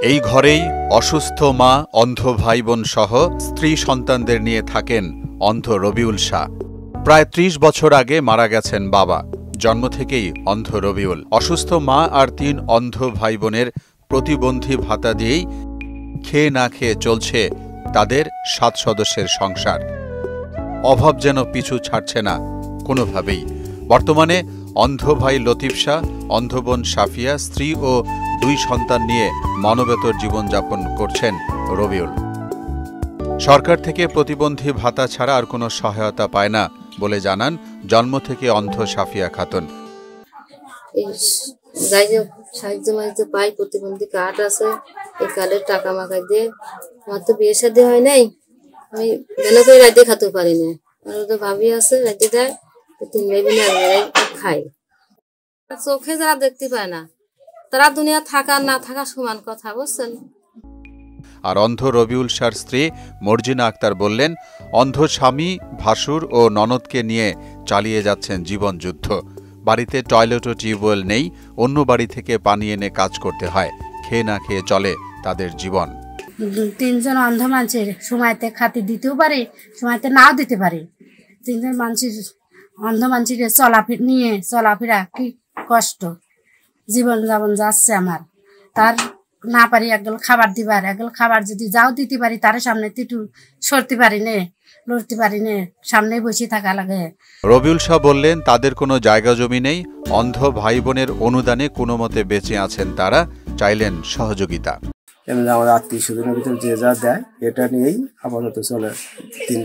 এই ঘরেই অসুস্থ মা, অন্ধ ভাই বোন সহ স্ত্রী সন্তানদের নিয়ে থাকেন অন্ধ রবিউল শাহ। প্রায় ৩০ বছর আগে মারা গেছেন বাবা। জন্ম থেকেই অন্ধ রবিউল। অসুস্থ মা আর ৩ অন্ধ ভাই বোনের প্রতিবন্ধী ভাতা দিয়েই খেয়ে না খেয়ে চলছে তাদের ৭ সদস্যের সংসার। অভাব যেন পিছু ছাড়ছে না কোনোভাবেই। বর্তমানে অন্ধ ভাই লতিফ শাহ, অন্ধ বোন সাফিয়া, স্ত্রী ও 2 সন্তান নিয়ে মানবেতর জীবনযাপন করছেন রবিউল। সরকার থেকে প্রতিবন্ধী ভাতা ছাড়া আর কোনো সহায়তা পায় না বলে জানান জন্ম থেকে অন্ধ সাফিয়া খাতুন। সাহায্য পাই, প্রতিবন্ধী কার্ড আছে, এই কার্ডের টাকা মাখাই দিয়ে আমার তো বিয়ে শাদী হয় নাই, আমি বেলা করে রাতে খাতে পারি না। আমার তো ভাবি আছে, রাতে দেয়, 3 ভাই বোন খাই। চোখে যারা দেখতে পায় না তারা দুনিয়া থাকা না থাকা সমান কথা, বুঝছেন। আর অন্ধ রবিউল শাহর স্ত্রী মর্জিনা আক্তার বললেন, অন্ধ স্বামী, ভাসুর ও ননদকে নিয়ে চালিয়ে যাচ্ছেন জীবনযুদ্ধ। বাড়িতে টয়লেট ও টিউবওয়েল নেই, অন্য বাড়ি থেকে পানি এনে কাজ করতে হয়। খেয়ে না খেয়ে চলে তাদের জীবন। 3 জন অন্ধ মানুষের সময়তে খাতি দিতেও পারে, সময়তে নাও দিতে পারে। 3 জন মানুষের অন্ধ মানুষের চলাফেরা কি কষ্ট, জীবন যাপন যাচ্ছে আমার। তার না পারি একদল খাবার দিবার, একদল খাবার যদি যাও দিতে পারি তার সামনে একটু সরতে পারি নে, লড়তে পারি নে, সামনে বসে থাকা লাগে। রবিউল শাহ বললেন, তাদের কোনো জায়গা জমি নেই। অন্ধ ভাই বোনের অনুদানে কোনো মতে বেঁচে আছেন তারা। চাইলেন সহযোগিতা। আমাদের আত্মীয় স্বজনের ভিতরে যে যা দেয় এটা নিয়েই আপাতত চলে দিন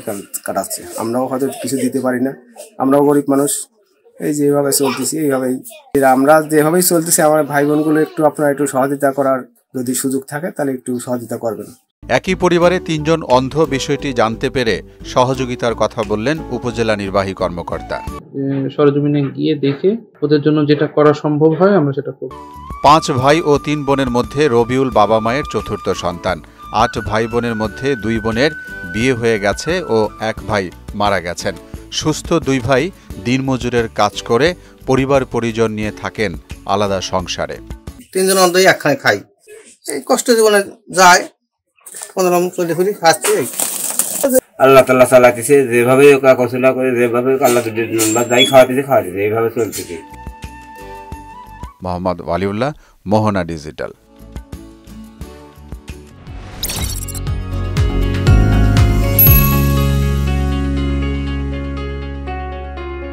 কাটাচ্ছে। আমরাও হয়তো কিছু দিতে পারি না, আমরাও গরিব মানুষ। এই যেভাবে চলতেছি এইভাবেই আমরা যেভাবেই চলতেছি, আমার ভাই বোনগুলো আপনারা একটু সহযোগিতা করার যদি সুযোগ থাকে তাহলে একটু সহযোগিতা করবেন। একই পরিবারে 3 জন অন্ধ বিষয়টি জানতে পেরে সহযোগিতার কথা বললেন উপজেলা নির্বাহী কর্মকর্তা। সরজমিনে গিয়ে দেখে ওদের জন্য যেটা করা সম্ভব হয় আমরা সেটা করব। 5 ভাই ও 3 বোনের মধ্যে রবিউল বাবা মায়ের 4র্থ সন্তান। 8 ভাই বোনের মধ্যে 2 বোনের বিয়ে হয়ে গেছে ও 1 ভাই মারা গেছেন। সুস্থ 2 ভাই দিনমজুরের কাজ করে পরিবার পরিজন নিয়ে থাকেন আলাদা সংসারে। 3 জন অন্ধই একখানে খাই, এই কষ্ট জীবনে যায়, কোনরকম চলে ফিরে খাচ্ছি। আল্লাহ তাআলা চালাতেছে, যেভাবে কাকসুলা করে, যেভাবে আল্লাহ যাই খাওয়াতেছে, এইভাবে চলতেছে। মোহাম্মদ ওয়ালিউল্লাহ, মোহনা ডিজিটাল।